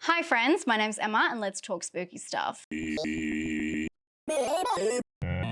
Hi friends, my name's Emma and let's talk spooky stuff.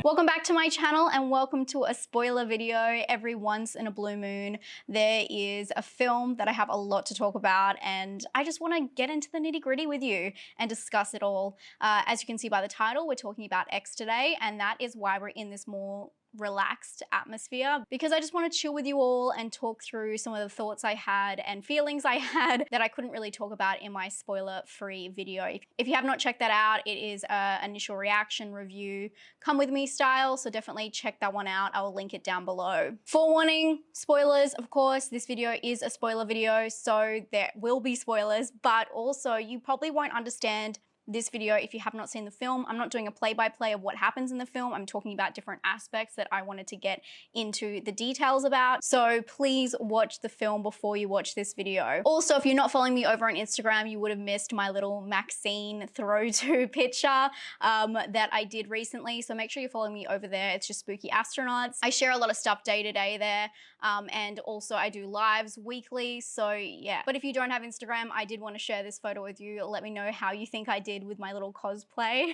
Welcome back to my channel and welcome to a spoiler video. Every once in a blue moon, there is a film that I have a lot to talk about and I just want to get into the nitty-gritty with you and discuss it all. As you can see by the title, we're talking about X today, and that is why we're in this more relaxed atmosphere, because I just want to chill with you all and talk through some of the thoughts I had and feelings I had that I couldn't really talk about in my spoiler-free video. If you have not checked that out, it is an initial reaction review, come with me style, so definitely check that one out. I will link it down below. Forewarning, spoilers, of course. This video is a spoiler video, so there will be spoilers, but also you probably won't understand this video if you have not seen the film. I'm not doing a play-by-play of what happens in the film. I'm talking about different aspects that I wanted to get into the details about. So please watch the film before you watch this video. Also, if you're not following me over on Instagram, you would have missed my little Maxine throw to picture that I did recently. So make sure you're following me over there. It's just Spooky Astronauts. I share a lot of stuff day to day there. And also I do lives weekly. So yeah, but if you don't have Instagram, I did want to share this photo with you. Let me know how you think I did with my little cosplay.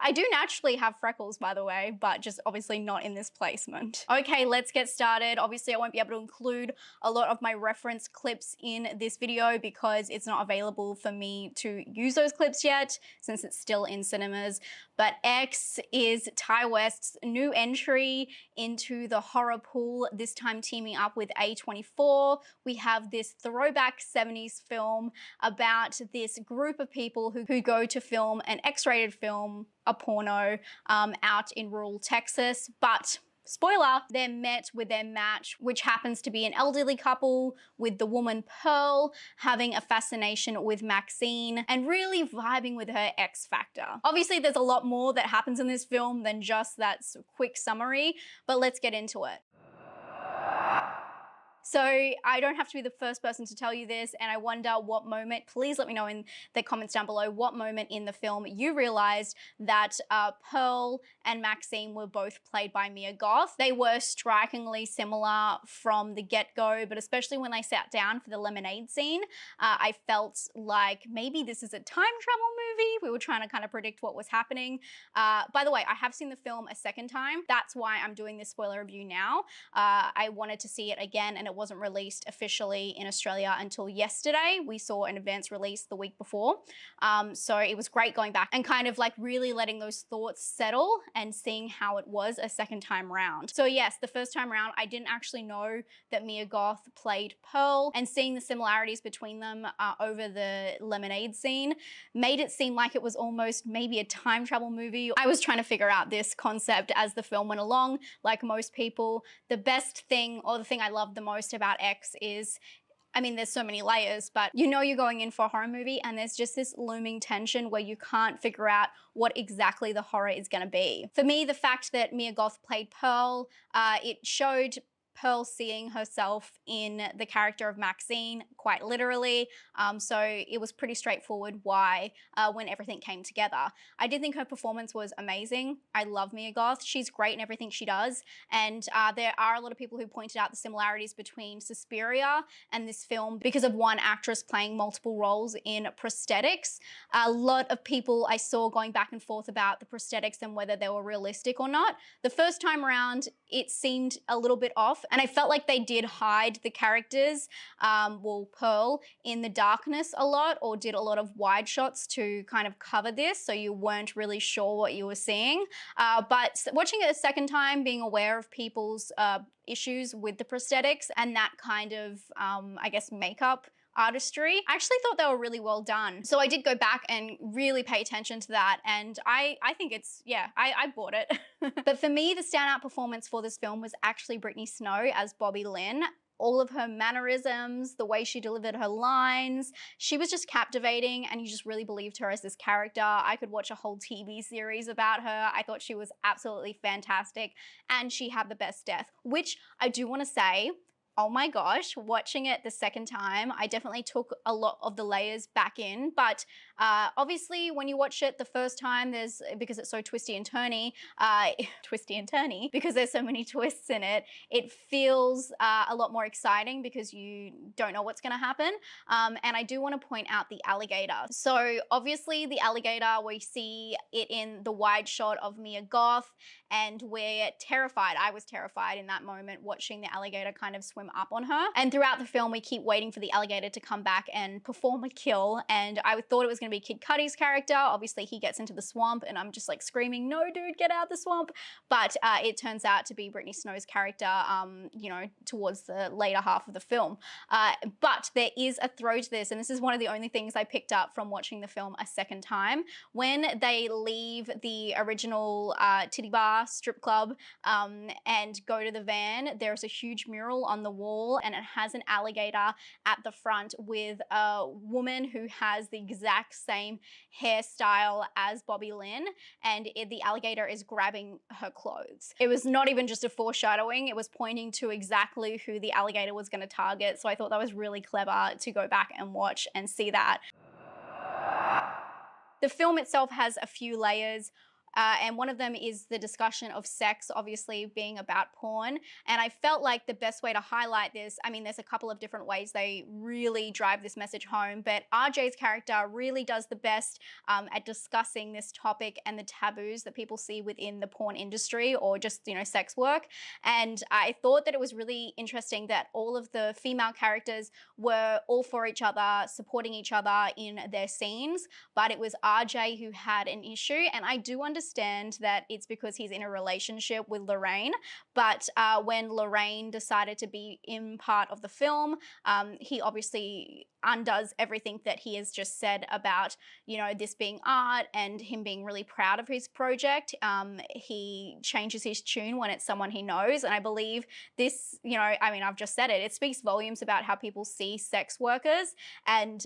I do naturally have freckles, by the way, but just obviously not in this placement. Okay, let's get started. Obviously, I won't be able to include a lot of my reference clips in this video because it's not available for me to use those clips yet, since it's still in cinemas. But X is Ty West's new entry into the horror pool, this time teaming up with A24. We have this throwback 70s film about this group of people who go to film an X-rated film, a porno, out in rural Texas, but spoiler, they're met with their match, which happens to be an elderly couple, with the woman Pearl having a fascination with Maxine and really vibing with her X factor. Obviously, there's a lot more that happens in this film than just that quick summary, but let's get into it. So I don't have to be the first person to tell you this, and I wonder what moment, please let me know in the comments down below, what moment in the film you realized that Pearl and Maxine were both played by Mia Goth. They were strikingly similar from the get-go, but especially when they sat down for the lemonade scene, I felt like maybe this is a time travel movie. We were trying to kind of predict what was happening. By the way, I have seen the film a second time. That's why I'm doing this spoiler review now. I wanted to see it again, and it wasn't released officially in Australia until yesterday. We saw an advance release the week before. So it was great going back and kind of like really letting those thoughts settle and seeing how it was a second time round. So yes, the first time round, I didn't actually know that Mia Goth played Pearl, and seeing the similarities between them over the lemonade scene made it seem like it was almost maybe a time travel movie. I was trying to figure out this concept as the film went along, like most people. The best thing, or the thing I loved the most about X is, I mean, there's so many layers, but you know you're going in for a horror movie and there's just this looming tension where you can't figure out what exactly the horror is going to be. For me, the fact that Mia Goth played Pearl, it showed Pearl seeing herself in the character of Maxine, quite literally. So it was pretty straightforward why when everything came together. I did think her performance was amazing. I love Mia Goth. She's great in everything she does. And there are a lot of people who pointed out the similarities between Suspiria and this film because of one actress playing multiple roles in prosthetics. A lot of people I saw going back and forth about the prosthetics and whether they were realistic or not. The first time around, it seemed a little bit off, and I felt like they did hide the characters, well, Pearl, in the darkness a lot, or did a lot of wide shots to kind of cover this, so you weren't really sure what you were seeing. But watching it a second time, being aware of people's issues with the prosthetics and that kind of, I guess, makeup artistry, I actually thought they were really well done. So I did go back and really pay attention to that, and I think it's, yeah, I bought it. But for me, the standout performance for this film was actually Brittany Snow as Bobby Lynn. All of her mannerisms, the way she delivered her lines, she was just captivating, and you just really believed her as this character. I could watch a whole TV series about her. I thought she was absolutely fantastic, and she had the best death, which I do want to say, Oh my gosh, watching it the second time, I definitely took a lot of the layers back in. But obviously, when you watch it the first time, because it's so twisty and turny, twisty and turny, because there's so many twists in it, it feels a lot more exciting because you don't know what's going to happen. And I do want to point out the alligator. So obviously, the alligator, we see it in the wide shot of Mia Goth, and we're terrified. I was terrified in that moment watching the alligator kind of swim up on her. And throughout the film, we keep waiting for the alligator to come back and perform a kill. And I thought it was going to be Kid Cudi's character. Obviously, he gets into the swamp, and I'm just like screaming, "No, dude, get out of the swamp!" But it turns out to be Brittany Snow's character, you know, towards the later half of the film. But there is a throw to this, and this is one of the only things I picked up from watching the film a second time. When they leave the original titty bar strip club and go to the van, there's a huge mural on the wall, and it has an alligator at the front with a woman who has the exact same hairstyle as Bobby Lynn, and the alligator is grabbing her clothes. It was not even just a foreshadowing, it was pointing to exactly who the alligator was going to target, so I thought that was really clever to go back and watch and see that. The film itself has a few layers. And one of them is the discussion of sex, obviously being about porn. And I felt like the best way to highlight this, I mean, there's a couple of different ways they really drive this message home, but RJ's character really does the best at discussing this topic and the taboos that people see within the porn industry or just, you know, sex work. And I thought that it was really interesting that all of the female characters were all for each other, supporting each other in their scenes, but it was RJ who had an issue. And I do understand that it's because he's in a relationship with Lorraine, but when Lorraine decided to be in part of the film, he obviously undoes everything that he has just said about, you know, this being art and him being really proud of his project. He changes his tune when it's someone he knows, and I believe this, you know, I mean, I've just said it, it speaks volumes about how people see sex workers and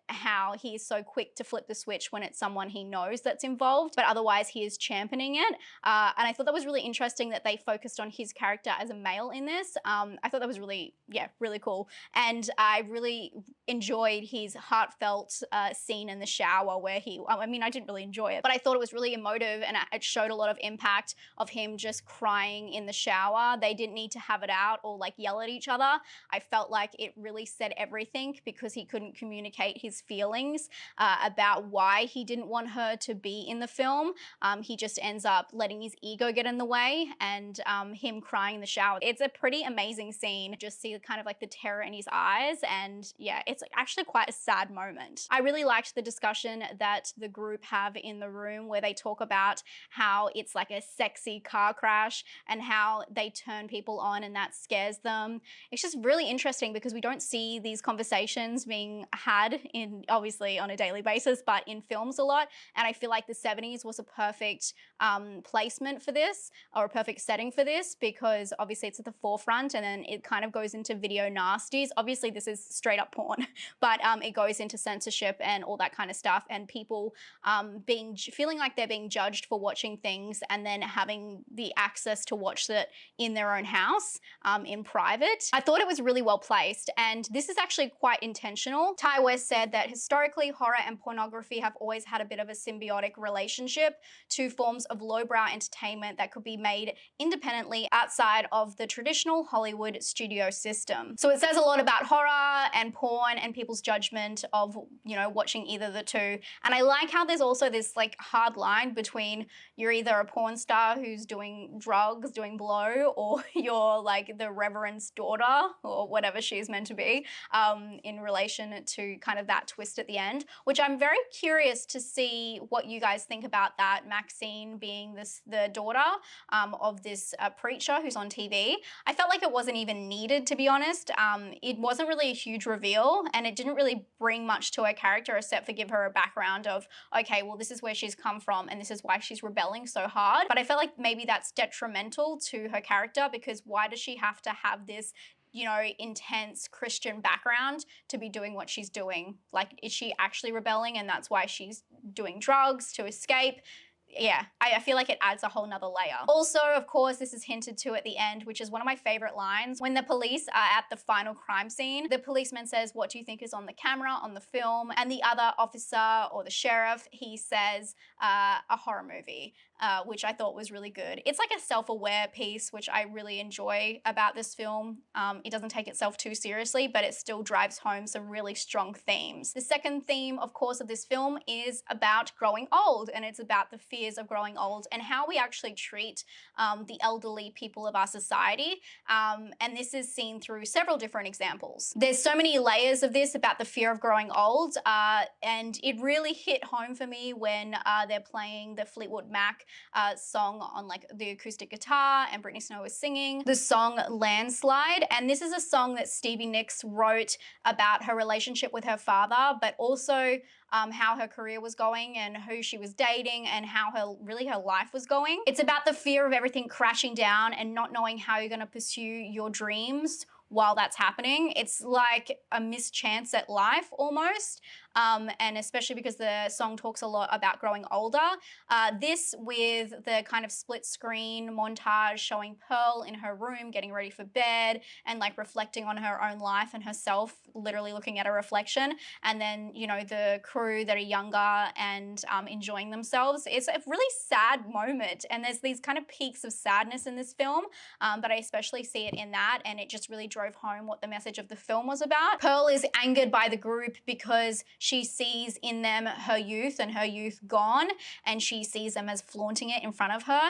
how he is so quick to flip the switch when it's someone he knows that's involved, but otherwise he is championing it. And I thought that was really interesting that they focused on his character as a male in this. I thought that was really, yeah, really cool. And I really enjoyed his heartfelt scene in the shower where I mean, I didn't really enjoy it, but I thought it was really emotive, and it showed a lot of impact of him just crying in the shower. They didn't need to have it out or like yell at each other. I felt like it really said everything because he couldn't communicate his feelings about why he didn't want her to be in the film. He just ends up letting his ego get in the way, and him crying in the shower. It's a pretty amazing scene. Just see kind of like the terror in his eyes, and yeah, it's actually quite a sad moment. I really liked the discussion that the group have in the room where they talk about how it's like a sexy car crash and how they turn people on and that scares them. It's just really interesting because we don't see these conversations being had in, obviously on a daily basis, but in films a lot. And I feel like the 70s was a perfect placement for this, or a perfect setting for this, because obviously it's at the forefront, and then it kind of goes into video nasties. Obviously this is straight up porn, but it goes into censorship and all that kind of stuff, and people feeling like they're being judged for watching things and then having the access to watch it in their own house in private. I thought it was really well placed, and this is actually quite intentional. Ty West said that historically horror and pornography have always had a bit of a symbiotic relationship, two forms of lowbrow entertainment that could be made independently outside of the traditional Hollywood studio system. So it says a lot about horror and porn and people's judgment of, you know, watching either of the two. And I like how there's also this like hard line between you're either a porn star who's doing drugs, doing blow, or you're like the reverend's daughter or whatever she's meant to be in relation to kind of that twist at the end, which I'm very curious to see what you guys think about that. Maxine being the daughter of this preacher who's on TV. I felt like it wasn't even needed, to be honest. It wasn't really a huge reveal, and it didn't really bring much to her character except for give her a background of, okay, well, this is where she's come from and this is why she's rebelling so hard. But I felt like maybe that's detrimental to her character, because why does she have to have this, you know, intense Christian background to be doing what she's doing? Like, is she actually rebelling and that's why she's doing drugs to escape? yeah, I feel like it adds a whole nother layer. Also, of course, this is hinted to at the end, which is one of my favorite lines. When the police are at the final crime scene, the policeman says, "What do you think is on the camera, on the film?" And the other officer or the sheriff, he says, a horror movie. Which I thought was really good. It's like a self-aware piece, which I really enjoy about this film. It doesn't take itself too seriously, but it still drives home some really strong themes. The second theme, of course, of this film is about growing old, and it's about the fears of growing old and how we actually treat the elderly people of our society. And this is seen through several different examples. There's so many layers of this about the fear of growing old, and it really hit home for me when they're playing the Fleetwood Mac song on like the acoustic guitar and Britney Snow was singing the song Landslide. And this is a song that Stevie Nicks wrote about her relationship with her father, but also how her career was going and who she was dating and how her life was going. It's about the fear of everything crashing down and not knowing how you're going to pursue your dreams while that's happening. It's like a missed chance at life almost. And especially because the song talks a lot about growing older. This with the kind of split screen montage showing Pearl in her room getting ready for bed and like reflecting on her own life and herself, literally looking at a reflection. And then, you know, the crew that are younger and enjoying themselves. It's a really sad moment. And there's these kind of peaks of sadness in this film, but I especially see it in that. And it just really drove home what the message of the film was about. Pearl is angered by the group because she sees in them her youth and her youth gone, and she sees them as flaunting it in front of her.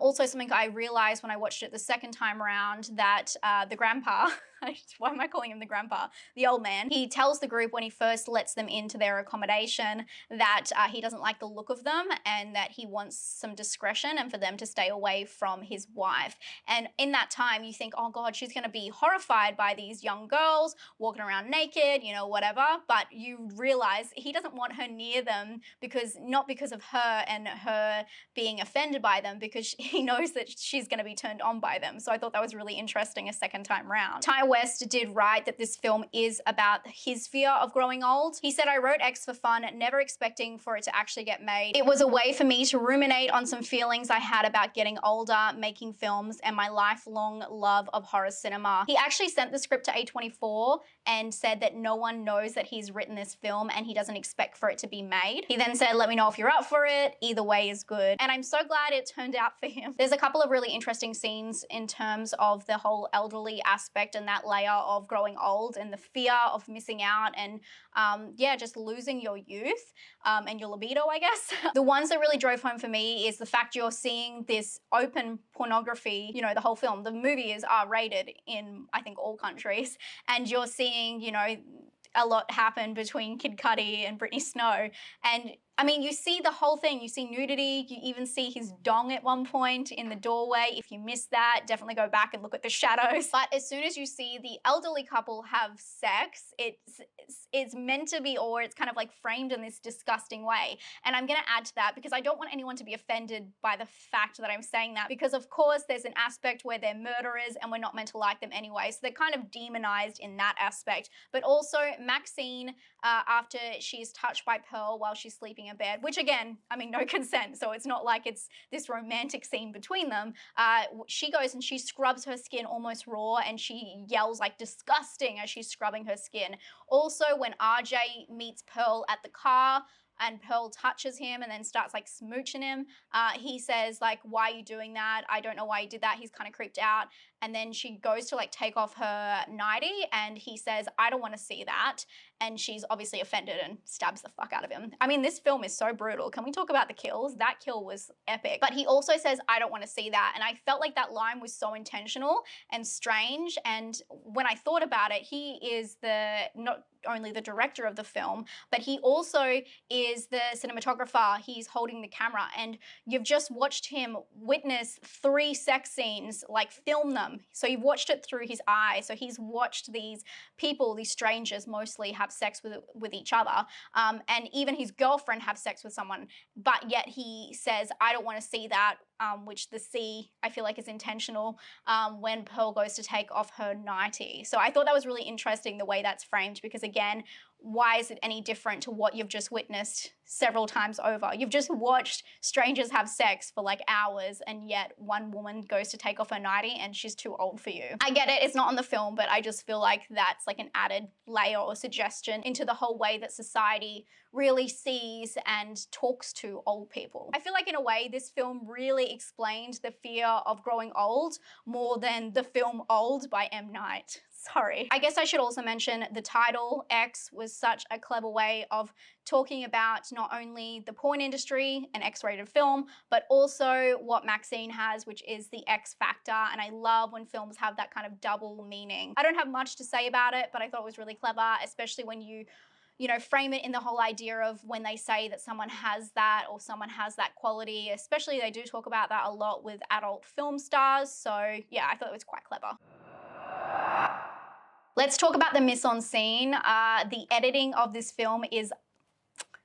Also, something I realized when I watched it the second time around, that the grandpa, why am I calling him the grandpa? The old man. He tells the group when he first lets them into their accommodation that he doesn't like the look of them and that he wants some discretion and for them to stay away from his wife. And in that time, you think, oh God, she's going to be horrified by these young girls walking around naked, you know, whatever. But you realize he doesn't want her near them not because of her and her being offended by them, because he knows that she's going to be turned on by them. So I thought that was really interesting a second time round. Ty West did write that this film is about his fear of growing old. He said, "I wrote X for fun, never expecting for it to actually get made. It was a way for me to ruminate on some feelings I had about getting older, making films, and my lifelong love of horror cinema." He actually sent the script to A24 and said that no one knows that he's written this film and he doesn't expect for it to be made. He then said, "Let me know if you're up for it. Either way is good." And I'm so glad it turned out for him. There's a couple of really interesting scenes in terms of the whole elderly aspect and that layer of growing old and the fear of missing out and yeah, just losing your youth and your libido, I guess. The ones that really drove home for me is the fact you're seeing this open pornography, you know, the whole film. The movie is R-rated in, I think, all countries. And you're seeing, you know, a lot happen between Kid Cudi and Britney Snow. And I mean, you see the whole thing. You see nudity. You even see his dong at one point in the doorway. If you missed that, definitely go back and look at the shadows. But as soon as you see the elderly couple have sex, it's meant to be, or it's kind of like framed in this disgusting way. And I'm going to add to that because I don't want anyone to be offended by the fact that I'm saying that, because of course there's an aspect where they're murderers and we're not meant to like them anyway. So they're kind of demonized in that aspect. But also Maxine, after she's touched by Pearl while she's sleeping in bed, which again, I mean, no consent, so it's not like it's this romantic scene between them. She goes and she scrubs her skin almost raw and she yells like disgusting as she's scrubbing her skin. Also, when RJ meets Pearl at the car and Pearl touches him and then starts like smooching him, he says like, "Why are you doing that? I don't know why you did that." He's kind of creeped out. And then she goes to like take off her nightie and he says, "I don't want to see that." And she's obviously offended and stabs the fuck out of him. I mean, this film is so brutal. Can we talk about the kills? That kill was epic. But he also says, "I don't want to see that." And I felt like that line was so intentional and strange. And when I thought about it, he is not only the director of the film, but he also is the cinematographer. He's holding the camera. And you've just watched him witness 3 sex scenes, like film them. So you've watched it through his eyes. So he's watched these people, these strangers mostly, have sex with each other. And even his girlfriend have sex with someone. But yet he says, "I don't want to see that," which the C, I feel like, is intentional when Pearl goes to take off her nightie. So I thought that was really interesting the way that's framed, because again, why is it any different to what you've just witnessed several times over? You've just watched strangers have sex for like hours, and yet one woman goes to take off her nightie and she's too old for you. I get it, it's not on the film, but I just feel like that's like an added layer or suggestion into the whole way that society really sees and talks to old people. I feel like in a way this film really explained the fear of growing old more than the film Old by M. Night. Sorry. I guess I should also mention the title, X, was such a clever way of talking about not only the porn industry and X-rated film, but also what Maxine has, which is the X factor. And I love when films have that kind of double meaning. I don't have much to say about it, but I thought it was really clever, especially when you know, frame it in the whole idea of when they say that someone has that or someone has that quality, especially they do talk about that a lot with adult film stars. So yeah, I thought it was quite clever. Let's talk about the mise-en-scene. The editing of this film is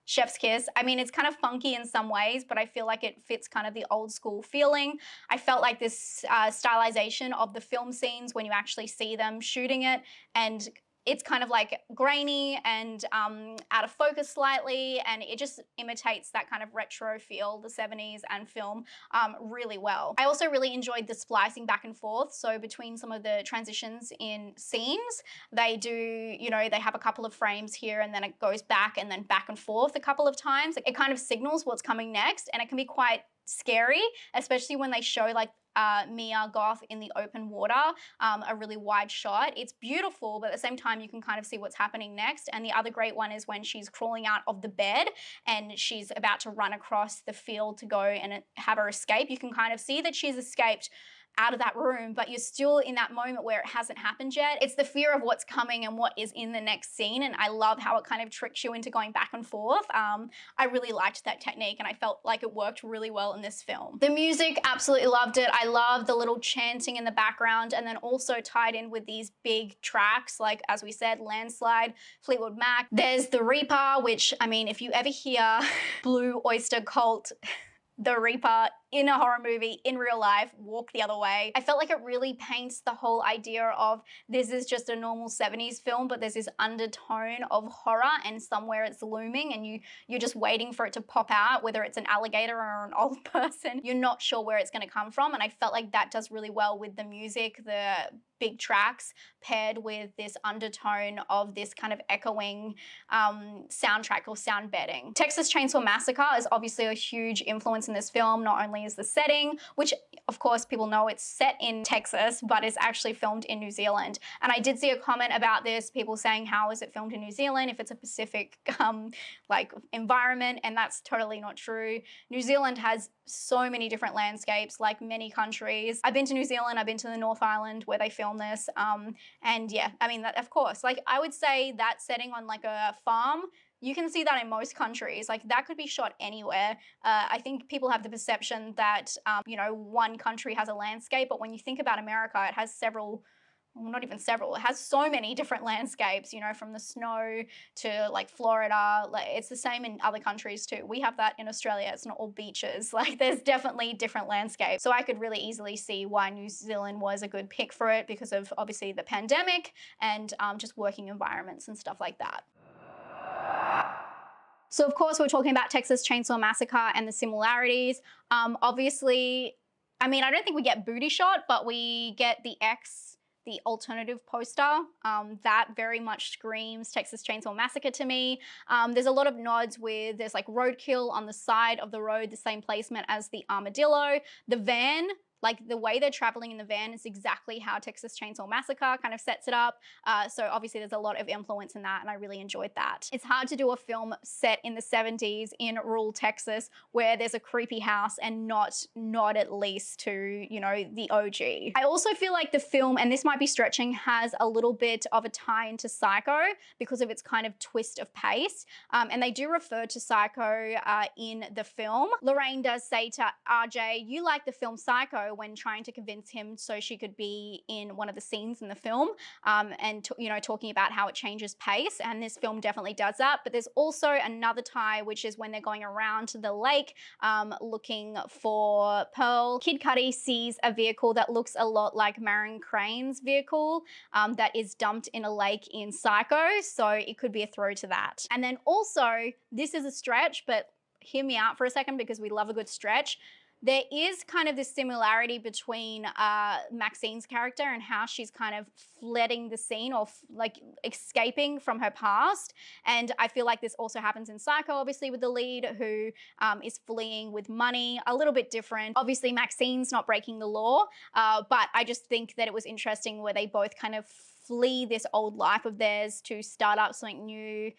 chef's kiss. I mean, it's kind of funky in some ways, but I feel like it fits kind of the old school feeling. I felt like this stylization of the film scenes when you actually see them shooting it, and it's kind of like grainy and out of focus slightly, and it just imitates that kind of retro feel, the 70s and film, really well. I also really enjoyed the splicing back and forth. So between some of the transitions in scenes, they do, you know, they have a couple of frames here and then it goes back and then back and forth a couple of times. It kind of signals what's coming next, and it can be quite scary, especially when they show like Mia Goth in the open water, a really wide shot. It's beautiful, but at the same time you can kind of see what's happening next. And the other great one is when she's crawling out of the bed and she's about to run across the field to go and have her escape. You can kind of see that she's escaped out of that room, but you're still in that moment where it hasn't happened yet. It's the fear of what's coming and what is in the next scene, and I love how it kind of tricks you into going back and forth. I really liked that technique, and I felt like it worked really well in this film. The music, absolutely loved it. I love the little chanting in the background, and then also tied in with these big tracks, like, as we said, Landslide, Fleetwood Mac. There's The Reaper, which, I mean, if you ever hear Blue Oyster Cult, The Reaper in a horror movie, in real life, walk the other way. I felt like it really paints the whole idea of this is just a normal 70s film, but there's this undertone of horror and somewhere it's looming and you're just waiting for it to pop out, whether it's an alligator or an old person. You're not sure where it's gonna come from, and I felt like that does really well with the music, the big tracks paired with this undertone of this kind of echoing soundtrack or sound bedding. Texas Chainsaw Massacre is obviously a huge influence in this film. Not only is the setting, which of course people know it's set in Texas, but it's actually filmed in New Zealand. And I did see a comment about this, people saying, how is it filmed in New Zealand if it's a Pacific like environment? And that's totally not true. New Zealand has so many different landscapes, like many countries. I've been to New Zealand, I've been to the North Island where they film this, and yeah, I mean, that, of course, like I would say that setting on like a farm, you can see that in most countries. Like that could be shot anywhere. I think people have the perception that, you know, one country has a landscape, but when you think about America, it has several, well, not even several, it has so many different landscapes, you know, from the snow to like Florida. Like it's the same in other countries too. We have that in Australia. It's not all beaches. Like there's definitely different landscapes. So I could really easily see why New Zealand was a good pick for it, because of obviously the pandemic and just working environments and stuff like that. So of course we're talking about Texas Chainsaw Massacre and the similarities. Obviously, I mean, I don't think we get booty shot, but we get the X, the alternative poster. That very much screams Texas Chainsaw Massacre to me. There's a lot of nods with, there's like roadkill on the side of the road, the same placement as the armadillo. The van, like the way they're traveling in the van is exactly how Texas Chainsaw Massacre kind of sets it up. So obviously there's a lot of influence in that, and I really enjoyed that. It's hard to do a film set in the 70s in rural Texas where there's a creepy house and not at least to, you know, the OG. I also feel like the film, and this might be stretching, has a little bit of a tie into Psycho because of its kind of twist of pace. And they do refer to Psycho in the film. Lorraine does say to RJ, "You like the film Psycho. when trying to convince him so she could be in one of the scenes in the film, and you know, talking about how it changes pace, and this film definitely does that. But there's also another tie, which is when they're going around to the lake looking for Pearl. Kid Cudi sees a vehicle that looks a lot like Marion Crane's vehicle that is dumped in a lake in Psycho, so it could be a throw to that. And then also, this is a stretch, but hear me out for a second because we love a good stretch. There is kind of this similarity between Maxine's character and how she's kind of flooding the scene, or like escaping from her past. And I feel like this also happens in Psycho, obviously, with the lead who is fleeing with money. A little bit different. Obviously, Maxine's not breaking the law, but I just think that it was interesting where they both kind of flee this old life of theirs to start up something new,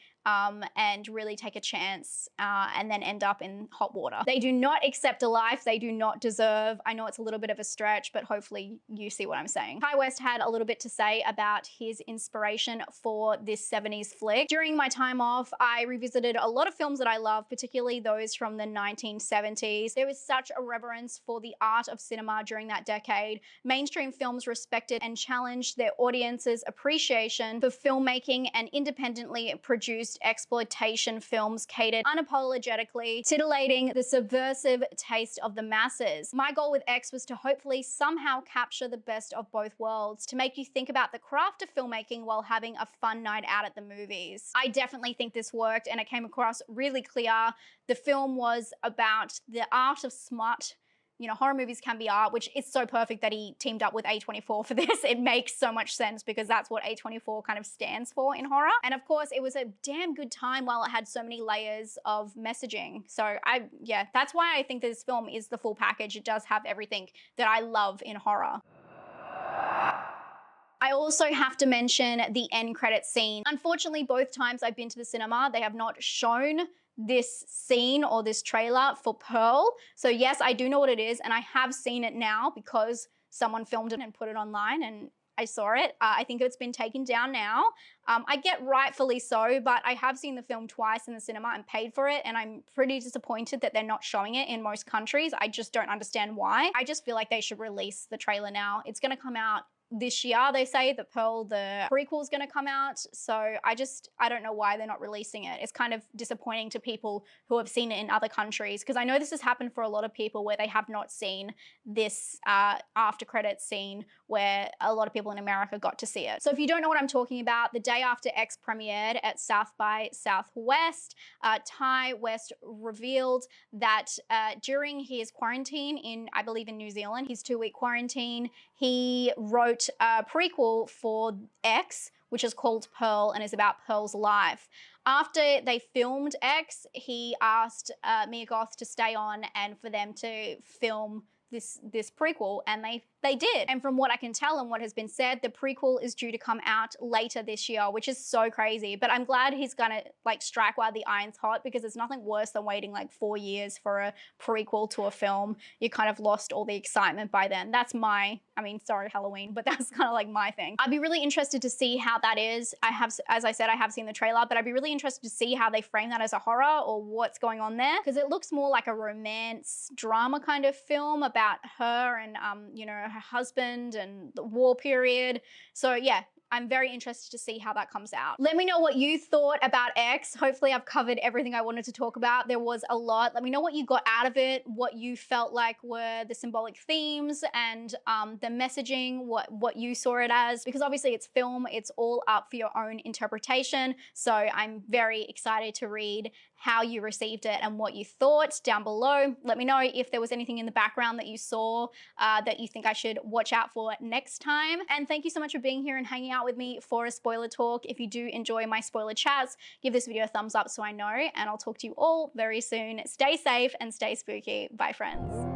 and really take a chance, and then end up in hot water. They do not accept a life they do not deserve. I know it's a little bit of a stretch, but hopefully you see what I'm saying. Ty West had a little bit to say about his inspiration for this 70s flick. During my time off, I revisited a lot of films that I love, particularly those from the 1970s. There was such a reverence for the art of cinema during that decade. Mainstream films respected and challenged their audience's appreciation for filmmaking, and independently produced exploitation films catered unapologetically, titillating the subversive taste of the masses. My goal with X was to hopefully somehow capture the best of both worlds, to make you think about the craft of filmmaking while having a fun night out at the movies. I definitely think this worked, and it came across really clear. The film was about the art of smut. You know, horror movies can be art, which is so perfect that he teamed up with A24 for this. It makes so much sense because that's what A24 kind of stands for in horror. And of course, it was a damn good time while it had so many layers of messaging. So yeah, that's why I think this film is the full package. It does have everything that I love in horror. I also have to mention the end credits scene. Unfortunately, both times I've been to the cinema, they have not shown this scene or this trailer for Pearl. So yes, I do know what it is, and I have seen it now because someone filmed it and put it online, and I saw it. I think it's been taken down now. I get rightfully so, but I have seen the film twice in the cinema and paid for it, and I'm pretty disappointed that they're not showing it in most countries. I just don't understand why. I just feel like they should release the trailer now. It's gonna come out this year, they say. The Pearl, the prequel, is going to come out. So I don't know why they're not releasing it. It's kind of disappointing to people who have seen it in other countries, because I know this has happened for a lot of people where they have not seen this after credits scene, where a lot of people in America got to see it. So if you don't know what I'm talking about, the day after X premiered at South by Southwest, Ty West revealed that during his quarantine in, I believe in New Zealand, his 2-week quarantine, he wrote a prequel for X, which is called Pearl and is about Pearl's life. After they filmed X, he asked Mia Goth to stay on and for them to film this prequel, and they did. And from what I can tell and what has been said, the prequel is due to come out later this year, which is so crazy. But I'm glad he's gonna like strike while the iron's hot, because there's nothing worse than waiting like 4 years for a prequel to a film. You kind of lost all the excitement by then. That's my, I mean, sorry Halloween, but that's kind of like my thing. I'd be really interested to see how that is. As I said, I have seen the trailer, but I'd be really interested to see how they frame that as a horror or what's going on there, because it looks more like a romance drama kind of film about her and you know, her husband and the war period. So yeah, I'm very interested to see how that comes out. Let me know what you thought about X. Hopefully I've covered everything I wanted to talk about. There was a lot. Let me know what you got out of it, what you felt like were the symbolic themes and the messaging, what you saw it as, because obviously it's film, it's all up for your own interpretation. So I'm very excited to read how you received it and what you thought down below. Let me know if there was anything in the background that you saw that you think I should watch out for next time. And thank you so much for being here and hanging out with me for a spoiler talk. If you do enjoy my spoiler chats, give this video a thumbs up so I know, and I'll talk to you all very soon. Stay safe and stay spooky. Bye, friends.